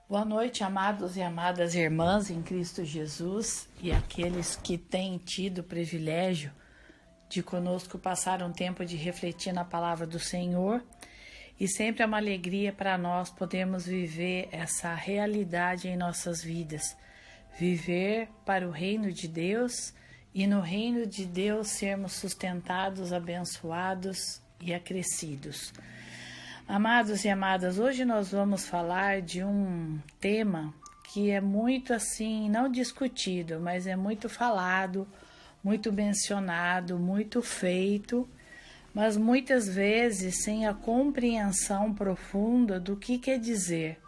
Boa noite, amados e amadas irmãs em Cristo Jesus e aqueles que têm tido o privilégio de conosco passar um tempo de refletir na palavra do Senhor. E sempre é uma alegria para nós podermos viver essa realidade em nossas vidas. Viver para o reino de Deus e no reino de Deus sermos sustentados, abençoados e acrescidos. Amados e amadas, hoje nós vamos falar de um tema que é muito assim, não discutido, mas é muito falado, muito mencionado, muito feito, mas muitas vezes sem a compreensão profunda do que quer dizer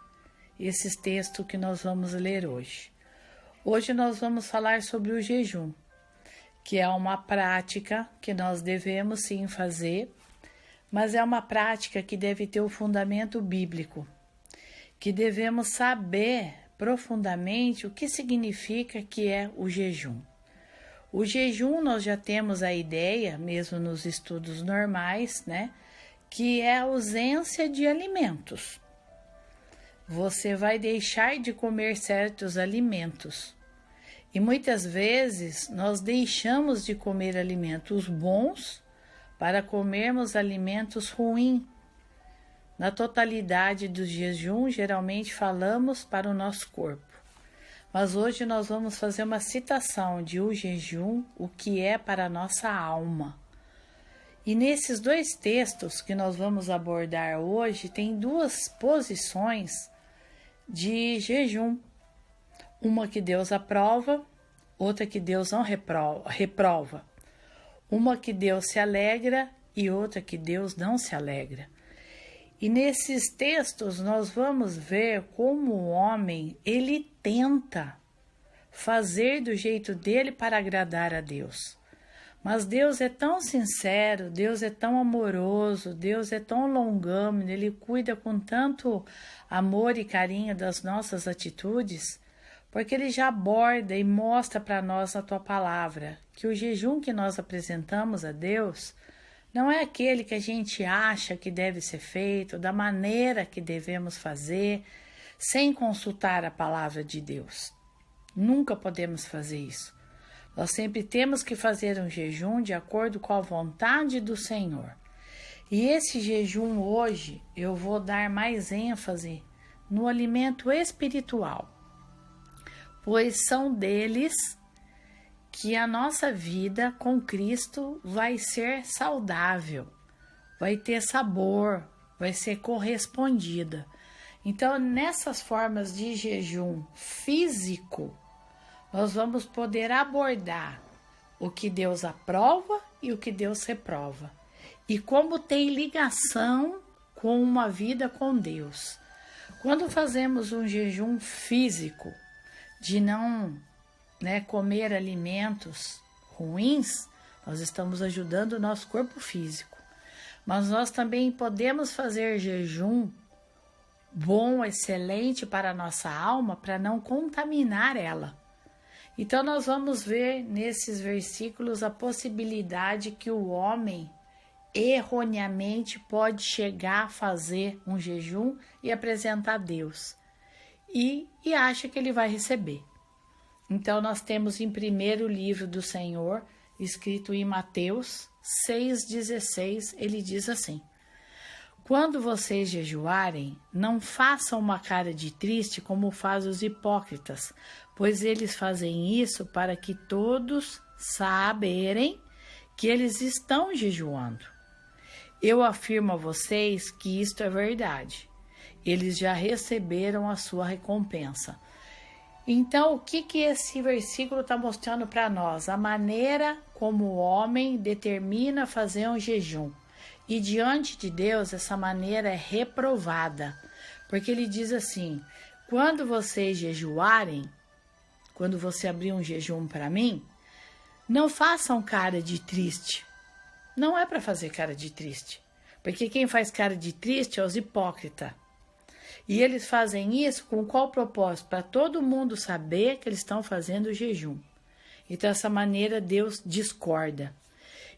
esses textos que nós vamos ler hoje. Hoje nós vamos falar sobre o jejum, que é uma prática que nós devemos sim fazer, mas é uma prática que deve ter o fundamento bíblico, que devemos saber profundamente o que significa que é o jejum. O jejum nós já temos a ideia, mesmo nos estudos normais, né, que é a ausência de alimentos. Você vai deixar de comer certos alimentos. E muitas vezes nós deixamos de comer alimentos bons para comermos alimentos ruins. Na totalidade do jejum, geralmente falamos para o nosso corpo. Mas hoje nós vamos fazer uma citação de o jejum, o que é para a nossa alma. E nesses dois textos que nós vamos abordar hoje, tem duas posições de jejum. Uma que Deus aprova, outra que Deus não reprova. Uma que Deus se alegra e outra que Deus não se alegra. E nesses textos nós vamos ver como o homem, ele tenta fazer do jeito dele para agradar a Deus. Mas Deus é tão sincero, Deus é tão amoroso, Deus é tão longânimo, Ele cuida com tanto amor e carinho das nossas atitudes, porque Ele já aborda e mostra para nós na Tua palavra que o jejum que nós apresentamos a Deus não é aquele que a gente acha que deve ser feito, da maneira que devemos fazer, sem consultar a palavra de Deus. Nunca podemos fazer isso. Nós sempre temos que fazer um jejum de acordo com a vontade do Senhor. E esse jejum hoje eu vou dar mais ênfase no alimento espiritual, pois são deles que a nossa vida com Cristo vai ser saudável, vai ter sabor, vai ser correspondida. Então, nessas formas de jejum físico, nós vamos poder abordar o que Deus aprova e o que Deus reprova. E como tem ligação com uma vida com Deus. Quando fazemos um jejum físico, de não comer alimentos ruins, nós estamos ajudando o nosso corpo físico. Mas nós também podemos fazer jejum bom, excelente para a nossa alma, para não contaminar ela. Então nós vamos ver nesses versículos a possibilidade que o homem erroneamente pode chegar a fazer um jejum e apresentar a Deus. E acha que ele vai receber. Então nós temos em primeiro livro do Senhor, escrito em Mateus 6,16, ele diz assim: quando vocês jejuarem, não façam uma cara de triste como fazem os hipócritas, pois eles fazem isso para que todos saberem que eles estão jejuando. Eu afirmo a vocês que isto é verdade. Eles já receberam a sua recompensa. Então, o que esse versículo está mostrando para nós? A maneira como o homem determina fazer um jejum. E diante de Deus, essa maneira é reprovada. Porque ele diz assim: quando vocês jejuarem, quando você abrir um jejum para mim, não façam cara de triste. Não é para fazer cara de triste. Porque quem faz cara de triste é os hipócritas. E eles fazem isso com qual propósito? Para todo mundo saber que eles estão fazendo o jejum. Então, dessa maneira, Deus discorda.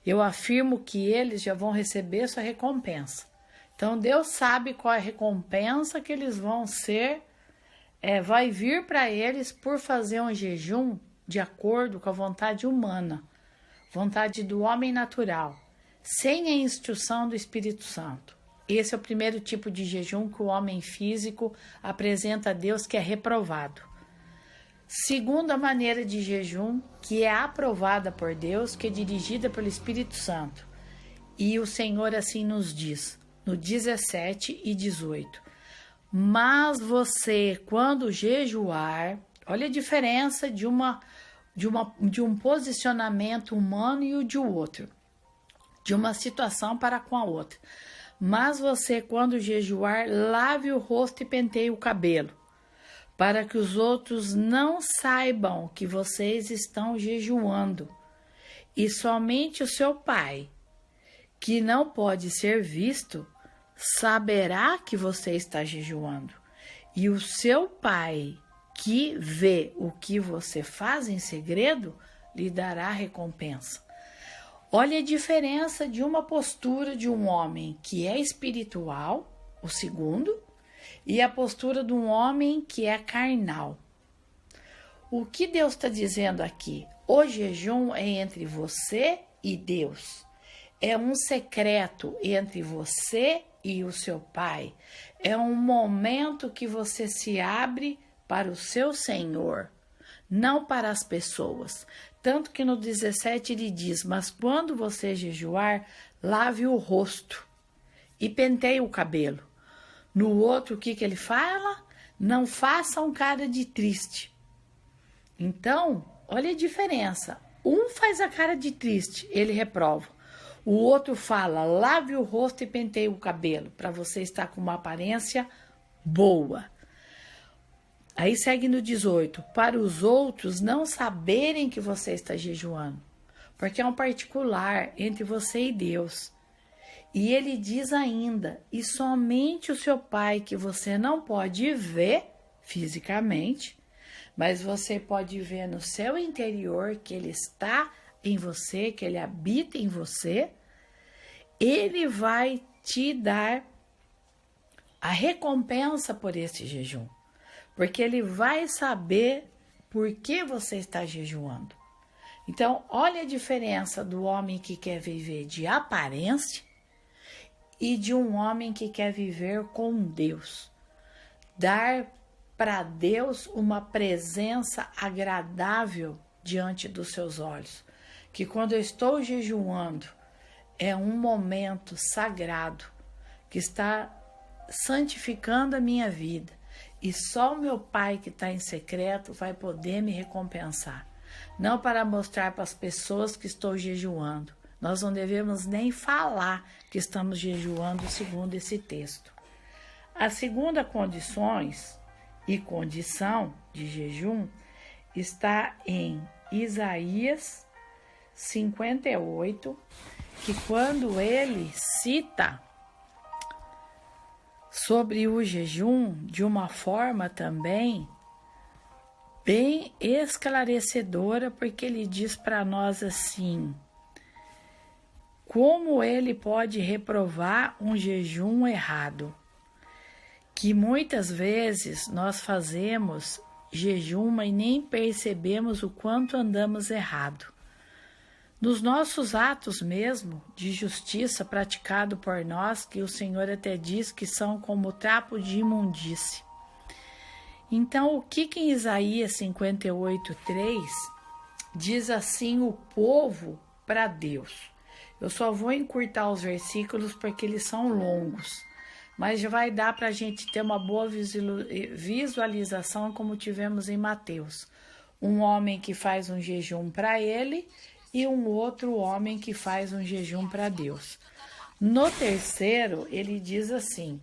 Eu afirmo que eles já vão receber sua recompensa. Então, Deus sabe qual é a recompensa que eles vão ser vai vir para eles por fazer um jejum de acordo com a vontade humana, vontade do homem natural, sem a instrução do Espírito Santo. Esse é o primeiro tipo de jejum que o homem físico apresenta a Deus, que é reprovado. Segunda maneira de jejum, que é aprovada por Deus, que é dirigida pelo Espírito Santo. E o Senhor assim nos diz, no 17 e 18. Mas você, quando jejuar, olha a diferença de um posicionamento humano e o de outro, de uma situação para com a outra. Mas você, quando jejuar, lave o rosto e penteie o cabelo, para que os outros não saibam que vocês estão jejuando. E somente o seu Pai, que não pode ser visto, saberá que você está jejuando. E o seu Pai, que vê o que você faz em segredo, lhe dará recompensa. Olha a diferença de uma postura de um homem que é espiritual, o segundo, e a postura de um homem que é carnal. O que Deus está dizendo aqui? O jejum é entre você e Deus. É um secreto entre você e o seu Pai. É um momento que você se abre para o seu Senhor, não para as pessoas. Tanto que no 17 ele diz, mas quando você jejuar, lave o rosto e penteie o cabelo. No outro, o que ele fala? Não faça um cara de triste. Então, olha a diferença. Um faz a cara de triste, ele reprova. O outro fala, lave o rosto e penteie o cabelo, para você estar com uma aparência boa. Aí segue no 18, para os outros não saberem que você está jejuando, porque é um particular entre você e Deus. E ele diz ainda, e somente o seu Pai, que você não pode ver fisicamente, mas você pode ver no seu interior que ele está em você, que ele habita em você, ele vai te dar a recompensa por esse jejum. Porque ele vai saber por que você está jejuando. Então, olha a diferença do homem que quer viver de aparência e de um homem que quer viver com Deus. Dar para Deus uma presença agradável diante dos seus olhos. Que quando eu estou jejuando, é um momento sagrado que está santificando a minha vida. E só o meu Pai que está em secreto vai poder me recompensar. Não para mostrar para as pessoas que estou jejuando. Nós não devemos nem falar que estamos jejuando segundo esse texto. A segunda condição de jejum está em Isaías 58, que quando ele cita sobre o jejum de uma forma também bem esclarecedora, porque ele diz para nós assim, como ele pode reprovar um jejum errado, que muitas vezes nós fazemos jejum e nem percebemos o quanto andamos errado. Nos nossos atos mesmo de justiça praticado por nós, que o Senhor até diz que são como trapo de imundície. Então, o que em Isaías 58:3 diz assim o povo para Deus? Eu só vou encurtar os versículos porque eles são longos, mas já vai dar para a gente ter uma boa visualização como tivemos em Mateus. Um homem que faz um jejum para ele e um outro homem que faz um jejum para Deus. No terceiro, ele diz assim,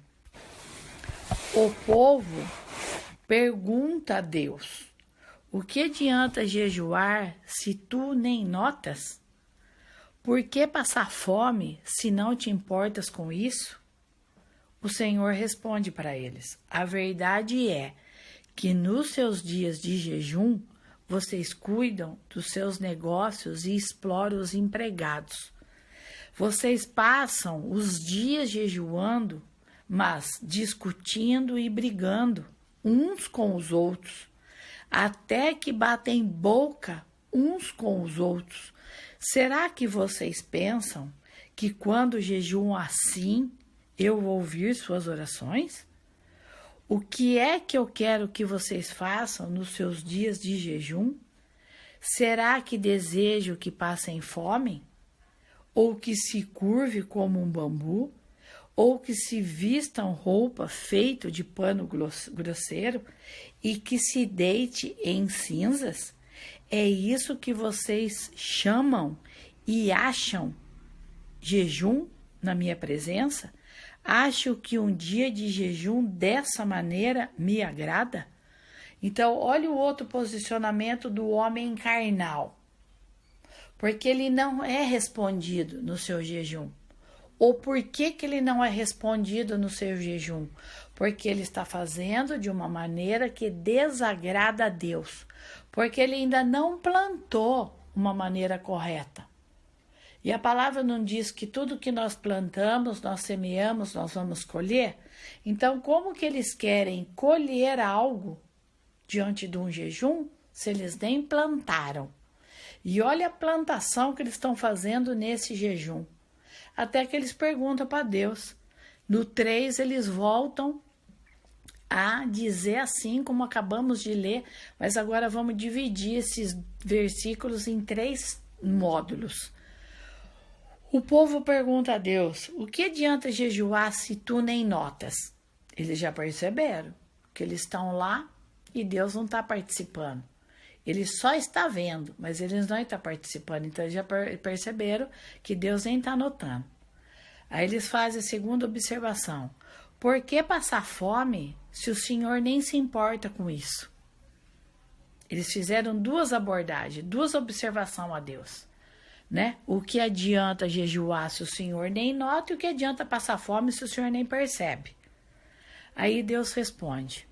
o povo pergunta a Deus, o que adianta jejuar se tu nem notas? Por que passar fome se não te importas com isso? O Senhor responde para eles, a verdade é que nos seus dias de jejum, vocês cuidam dos seus negócios e exploram os empregados. Vocês passam os dias jejuando, mas discutindo e brigando uns com os outros, até que batem boca uns com os outros. Será que vocês pensam que quando jejuam assim, eu vou ouvir suas orações? O que é que eu quero que vocês façam nos seus dias de jejum? Será que desejo que passem fome? Ou que se curve como um bambu? Ou que se vistam roupa feita de pano grosseiro e que se deite em cinzas? É isso que vocês chamam e acham jejum na minha presença? Acho que um dia de jejum dessa maneira me agrada? Então, olha o outro posicionamento do homem carnal. Porque ele não é respondido no seu jejum. Ou por que ele não é respondido no seu jejum? Porque ele está fazendo de uma maneira que desagrada a Deus. Porque ele ainda não plantou uma maneira correta. E a palavra não diz que tudo que nós plantamos, nós semeamos, nós vamos colher? Então, como que eles querem colher algo diante de um jejum se eles nem plantaram? E olha a plantação que eles estão fazendo nesse jejum. Até que eles perguntam para Deus. No 3, eles voltam a dizer assim, como acabamos de ler, mas agora vamos dividir esses versículos em 3 módulos. O povo pergunta a Deus, o que adianta jejuar se tu nem notas? Eles já perceberam que eles estão lá e Deus não está participando. Ele só está vendo, mas eles não estão participando. Então, eles já perceberam que Deus nem está notando. Aí eles fazem a segunda observação. Por que passar fome se o Senhor nem se importa com isso? Eles fizeram 2 abordagens, 2 observações a Deus. Né? O que adianta jejuar se o Senhor nem nota e o que adianta passar fome se o Senhor nem percebe? Aí Deus responde.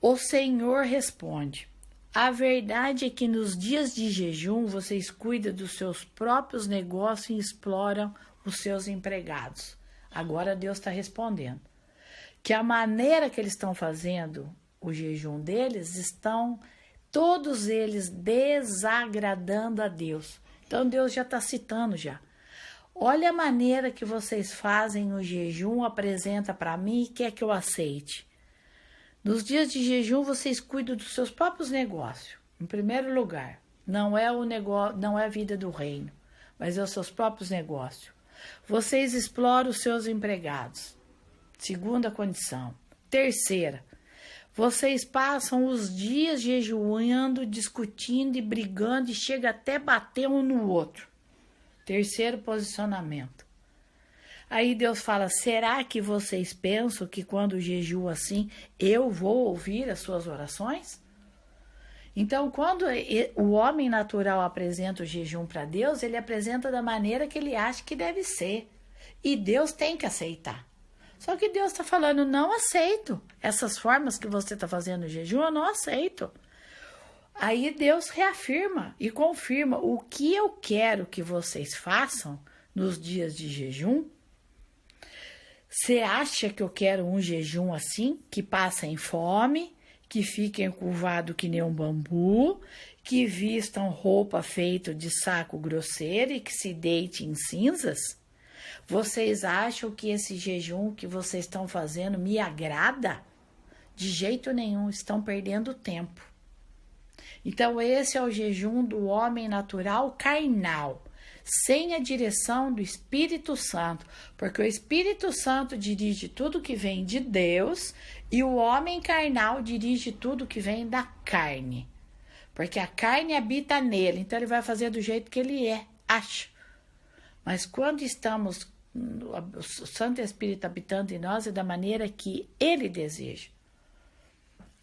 O Senhor responde. A verdade é que nos dias de jejum vocês cuidam dos seus próprios negócios e exploram os seus empregados. Agora Deus está respondendo. Que a maneira que eles estão fazendo o jejum deles, estão todos eles desagradando a Deus. Então Deus já está citando já. Olha a maneira que vocês fazem o jejum, apresenta para mim e quer que eu aceite. Nos dias de jejum, vocês cuidam dos seus próprios negócios. Em primeiro lugar, não é o negócio, não é a vida do reino, mas é os seus próprios negócios. Vocês exploram os seus empregados. Segunda condição. Terceira, vocês passam os dias jejuando, discutindo e brigando e chega até bater um no outro. Terceiro posicionamento. Aí Deus fala, será que vocês pensam que quando jejuam assim, eu vou ouvir as suas orações? Então, quando o homem natural apresenta o jejum para Deus, ele apresenta da maneira que ele acha que deve ser. E Deus tem que aceitar. Só que Deus está falando, não aceito. Essas formas que você está fazendo o jejum, eu não aceito. Aí Deus reafirma e confirma o que eu quero que vocês façam nos dias de jejum. Você acha que eu quero um jejum assim, que passem fome, que fiquem curvados que nem um bambu, que vistam roupa feita de saco grosseiro e que se deite em cinzas? Vocês acham que esse jejum que vocês estão fazendo me agrada? De jeito nenhum, estão perdendo tempo. Então esse é o jejum do homem natural carnal, sem a direção do Espírito Santo, porque o Espírito Santo dirige tudo que vem de Deus e o homem carnal dirige tudo que vem da carne, porque a carne habita nele, então ele vai fazer do jeito que ele acha. Mas quando estamos, o Santo Espírito habitando em nós, é da maneira que ele deseja.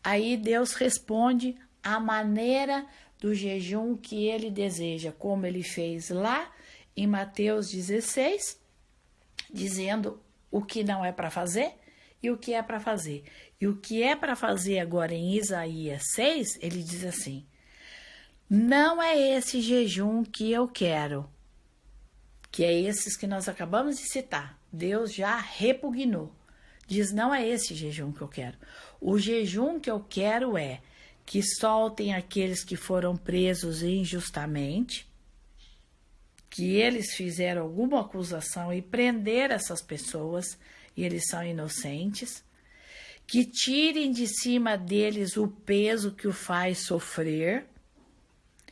Aí Deus responde a maneira do jejum que ele deseja, como ele fez lá em Mateus 16, dizendo o que não é para fazer e o que é para fazer. E o que é para fazer agora em Isaías 6, ele diz assim, não é esse jejum que eu quero, que é esses que nós acabamos de citar. Deus já repugnou. Diz, não é esse jejum que eu quero. O jejum que eu quero é que soltem aqueles que foram presos injustamente, que eles fizeram alguma acusação e prenderam essas pessoas e eles são inocentes, que tirem de cima deles o peso que o faz sofrer,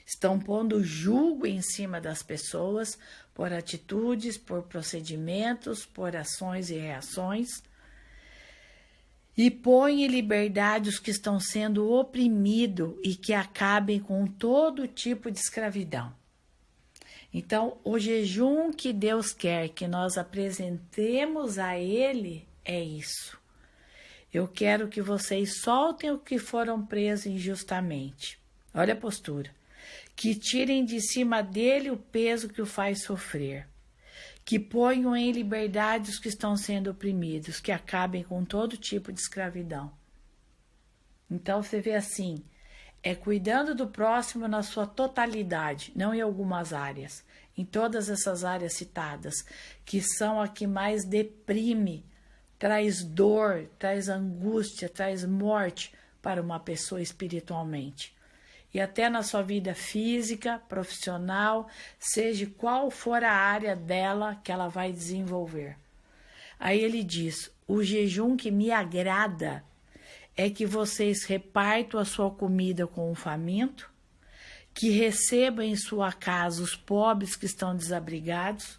estão pondo julgo em cima das pessoas por atitudes, por procedimentos, por ações e reações, e põe em liberdade os que estão sendo oprimidos e que acabem com todo tipo de escravidão. Então, o jejum que Deus quer que nós apresentemos a Ele é isso. Eu quero que vocês soltem o que foram presos injustamente. Olha a postura. Que tirem de cima dele o peso que o faz sofrer. Que ponham em liberdade os que estão sendo oprimidos, que acabem com todo tipo de escravidão. Então você vê assim, é cuidando do próximo na sua totalidade, não em algumas áreas, em todas essas áreas citadas, que são a que mais deprime, traz dor, traz angústia, traz morte para uma pessoa espiritualmente. E até na sua vida física, profissional, seja qual for a área dela que ela vai desenvolver. Aí ele diz, o jejum que me agrada é que vocês repartam a sua comida com o faminto, que recebam em sua casa os pobres que estão desabrigados,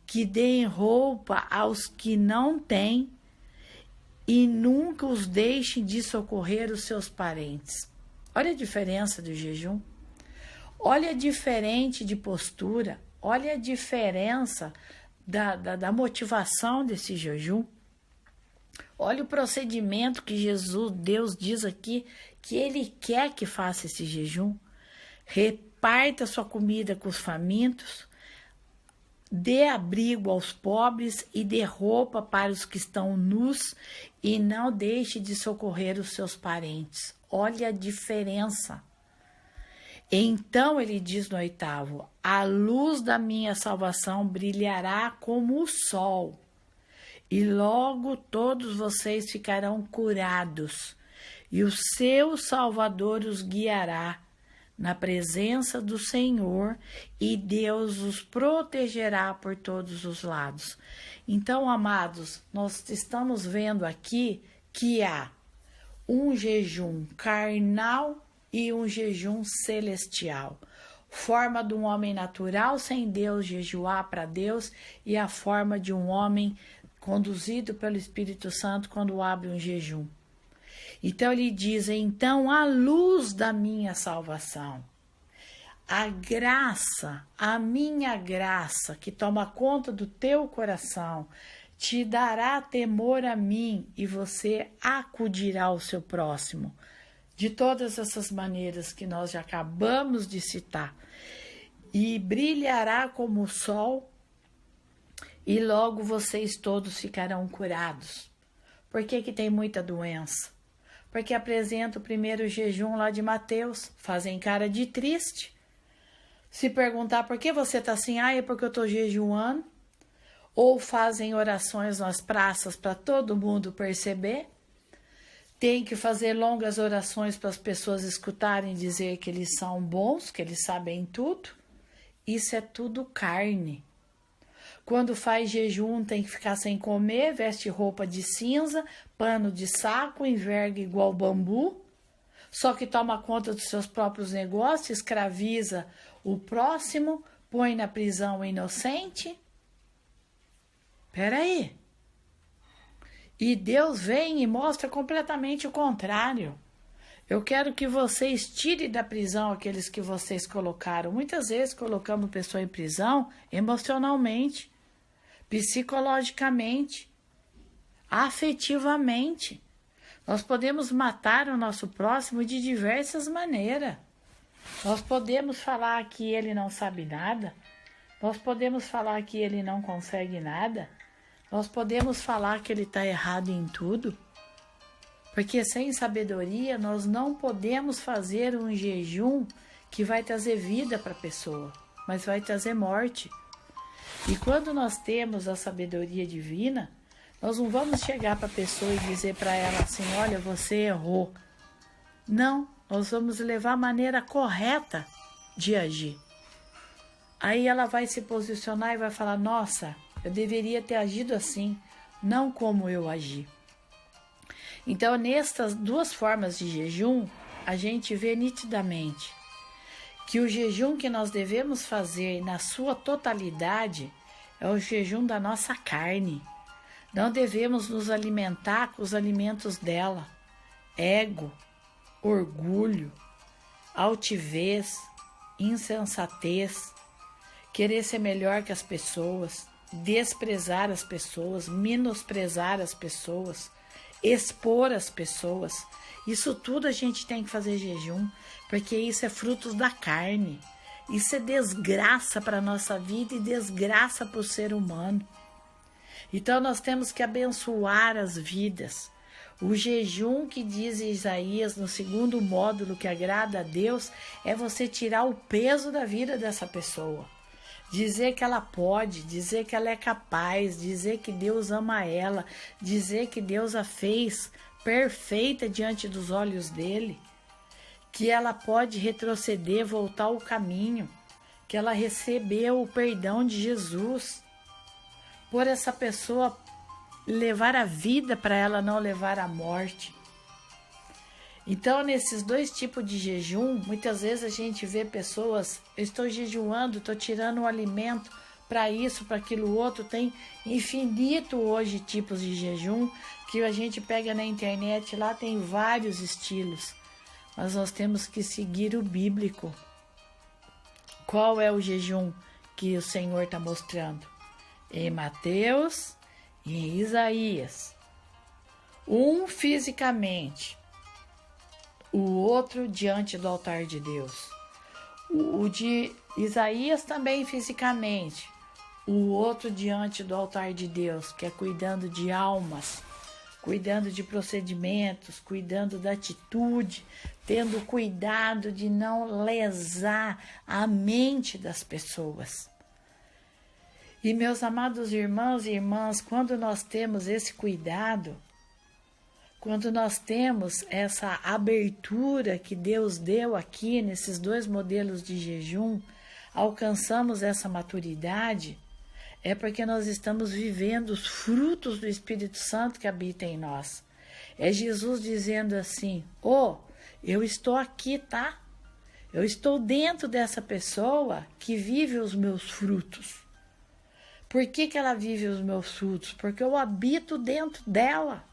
que deem roupa aos que não têm e nunca os deixem de socorrer os seus parentes. Olha a diferença do jejum. Olha a diferença de postura. Olha a diferença da motivação desse jejum. Olha o procedimento que Deus diz aqui, que Ele quer que faça esse jejum. Reparta sua comida com os famintos, dê abrigo aos pobres e dê roupa para os que estão nus e não deixe de socorrer os seus parentes. Olha a diferença. Então ele diz no 8º, a luz da minha salvação brilhará como o sol, e logo todos vocês ficarão curados, e o seu Salvador os guiará na presença do Senhor, e Deus os protegerá por todos os lados. Então, amados, nós estamos vendo aqui que há um jejum carnal e um jejum celestial. Forma de um homem natural sem Deus jejuar para Deus e a forma de um homem conduzido pelo Espírito Santo quando abre um jejum. Então ele diz, então a luz da minha salvação, a graça, a minha graça que toma conta do teu coração, te dará temor a mim e você acudirá ao seu próximo. De todas essas maneiras que nós já acabamos de citar. E brilhará como o sol e logo vocês todos ficarão curados. Por que tem muita doença? Porque apresenta o primeiro jejum lá de Mateus, fazem cara de triste. Se perguntar por que você está assim, é porque eu estou jejuando. Ou fazem orações nas praças para todo mundo perceber. Tem que fazer longas orações para as pessoas escutarem dizer que eles são bons, que eles sabem tudo. Isso é tudo carne. Quando faz jejum tem que ficar sem comer, veste roupa de cinza, pano de saco, enverga igual bambu, só que toma conta dos seus próprios negócios, escraviza o próximo, põe na prisão o inocente. Peraí. E Deus vem e mostra completamente o contrário. Eu quero que vocês tirem da prisão aqueles que vocês colocaram. Muitas vezes colocamos pessoa em prisão emocionalmente, psicologicamente, afetivamente. Nós podemos matar o nosso próximo de diversas maneiras. Nós podemos falar que ele não sabe nada. Nós podemos falar que ele não consegue nada. Nós podemos falar que ele está errado em tudo. Porque sem sabedoria nós não podemos fazer um jejum que vai trazer vida para a pessoa, mas vai trazer morte. E quando nós temos a sabedoria divina, Nós não vamos chegar para a pessoa e dizer para ela assim, olha, você errou. Não, nós vamos levar a maneira correta de agir. Aí ela vai se posicionar e vai falar, nossa, eu deveria ter agido assim, não como eu agi. Então, nestas duas formas de jejum, a gente vê nitidamente que o jejum que nós devemos fazer na sua totalidade é o jejum da nossa carne. Não devemos nos alimentar com os alimentos dela. Ego, orgulho, altivez, insensatez, querer ser melhor que as pessoas, desprezar as pessoas, menosprezar as pessoas, expor as pessoas. Isso tudo a gente tem que fazer jejum, porque isso é frutos da carne. Isso é desgraça para a nossa vida e desgraça para o ser humano. Então nós temos que abençoar as vidas. O jejum que diz Isaías no segundo módulo que agrada a Deus é você tirar o peso da vida dessa pessoa. Dizer que ela pode, dizer que ela é capaz, dizer que Deus ama ela, dizer que Deus a fez perfeita diante dos olhos dele, que ela pode retroceder, voltar ao caminho, que ela recebeu o perdão de Jesus. Por essa pessoa levar a vida para ela não levar a morte. Então, nesses dois tipos de jejum, muitas vezes a gente vê pessoas, eu estou jejuando, estou tirando um alimento para isso, para aquilo outro. Tem infinito hoje tipos de jejum que a gente pega na internet, lá tem vários estilos. Mas nós temos que seguir o bíblico. Qual é o jejum que o Senhor está mostrando? Em Mateus e em Isaías. Um fisicamente, o outro diante do altar de Deus. O de Isaías também fisicamente, o outro diante do altar de Deus, que é cuidando de almas, cuidando de procedimentos, cuidando da atitude, tendo cuidado de não lesar a mente das pessoas. E meus amados irmãos e irmãs, quando nós temos esse cuidado, quando nós temos essa abertura que Deus deu aqui nesses dois modelos de jejum, alcançamos essa maturidade, é porque nós estamos vivendo os frutos do Espírito Santo que habita em nós. É Jesus dizendo assim, eu estou aqui, tá? Eu estou dentro dessa pessoa que vive os meus frutos. Por que ela vive os meus frutos? Porque eu habito dentro dela.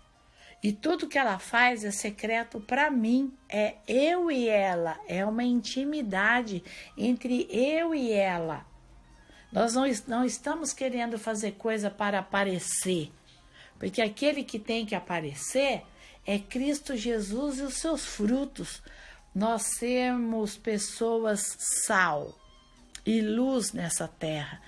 E tudo que ela faz é secreto para mim. É eu e ela. É uma intimidade entre eu e ela. Nós não estamos querendo fazer coisa para aparecer. Porque aquele que tem que aparecer é Cristo Jesus e os seus frutos. Nós sermos pessoas sal e luz nessa terra.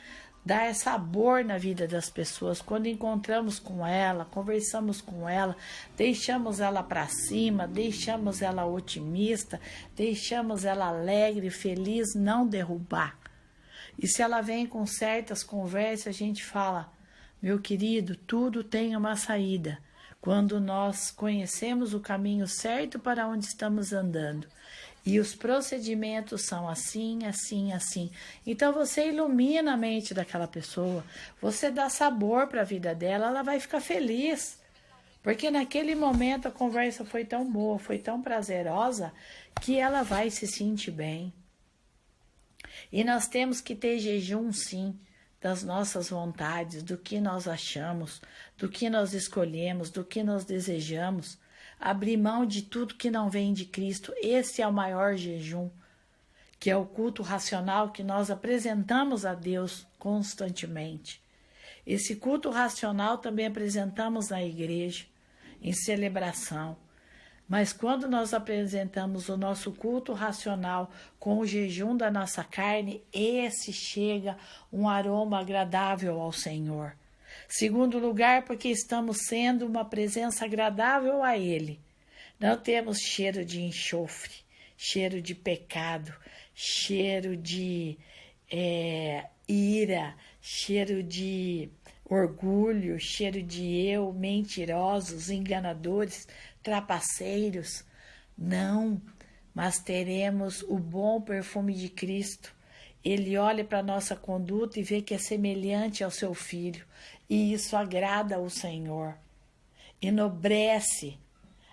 Dar sabor na vida das pessoas. Quando encontramos com ela, conversamos com ela, deixamos ela para cima, deixamos ela otimista, deixamos ela alegre, feliz, não derrubar. E se ela vem com certas conversas, a gente fala, meu querido, tudo tem uma saída. Quando nós conhecemos o caminho certo para onde estamos andando. E os procedimentos são assim, assim, assim. Então você ilumina a mente daquela pessoa, você dá sabor para a vida dela, ela vai ficar feliz. Porque naquele momento a conversa foi tão boa, foi tão prazerosa, que ela vai se sentir bem. E nós temos que ter jejum, sim, das nossas vontades, do que nós achamos, do que nós escolhemos, do que nós desejamos. Abrir mão de tudo que não vem de Cristo. Esse é o maior jejum, que é o culto racional que nós apresentamos a Deus constantemente. Esse culto racional também apresentamos na igreja, em celebração. Mas quando nós apresentamos o nosso culto racional com o jejum da nossa carne, esse chega um aroma agradável ao Senhor. Segundo lugar, porque estamos sendo uma presença agradável a Ele. Não temos cheiro de enxofre, cheiro de pecado, cheiro de ira, cheiro de orgulho, cheiro de eu, mentirosos, enganadores, trapaceiros. Não, mas teremos o bom perfume de Cristo. Ele olha para a nossa conduta e vê que é semelhante ao seu Filho, e isso agrada ao Senhor. Enobrece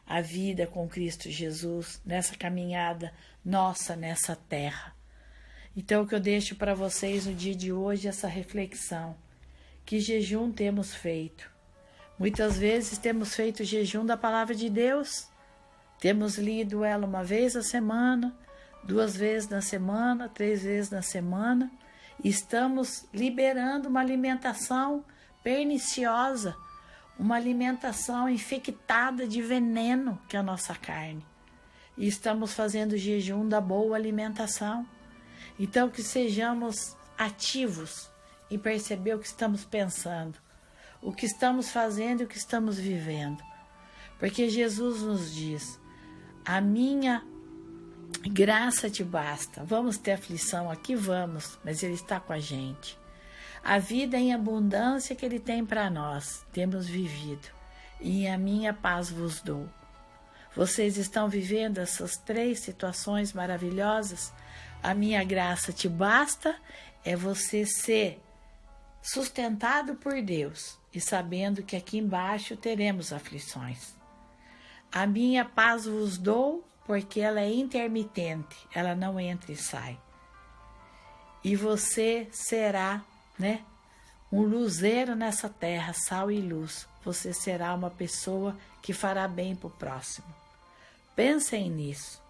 a vida com Cristo Jesus nessa caminhada nossa nessa terra. Então, o que eu deixo para vocês no dia de hoje é essa reflexão. Que jejum temos feito? Muitas vezes temos feito jejum da palavra de Deus. Temos lido ela uma vez a semana, 2 vezes na semana, 3 vezes na semana. E estamos liberando uma alimentação perniciosa, uma alimentação infectada de veneno, que é a nossa carne. E estamos fazendo jejum da boa alimentação. Então, que sejamos ativos em perceber o que estamos pensando, o que estamos fazendo e o que estamos vivendo. Porque Jesus nos diz, a minha graça te basta. Vamos ter aflição aqui? Vamos, mas Ele está com a gente. A vida em abundância que Ele tem para nós, temos vivido, e a minha paz vos dou. Vocês estão vivendo essas 3 situações maravilhosas? A minha graça te basta é você ser sustentado por Deus e sabendo que aqui embaixo teremos aflições. A minha paz vos dou porque ela é intermitente, ela não entra e sai. E você será, um luzeiro nessa terra, sal e luz. Você será uma pessoa que fará bem para o próximo. Pensem nisso.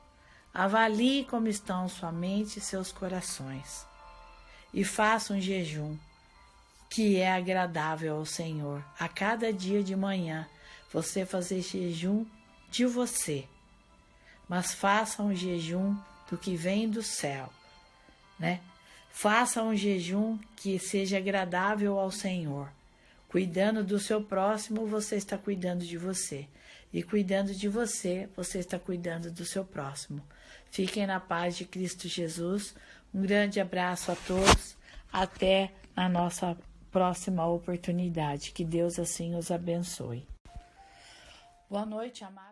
Avalie como estão sua mente e seus corações. E faça um jejum que é agradável ao Senhor. A cada dia de manhã, você fazer jejum de você. Mas faça um jejum do que vem do céu, Faça um jejum que seja agradável ao Senhor. Cuidando do seu próximo, você está cuidando de você. E cuidando de você, você está cuidando do seu próximo. Fiquem na paz de Cristo Jesus. Um grande abraço a todos. Até a nossa próxima oportunidade. Que Deus assim os abençoe. Boa noite, amados.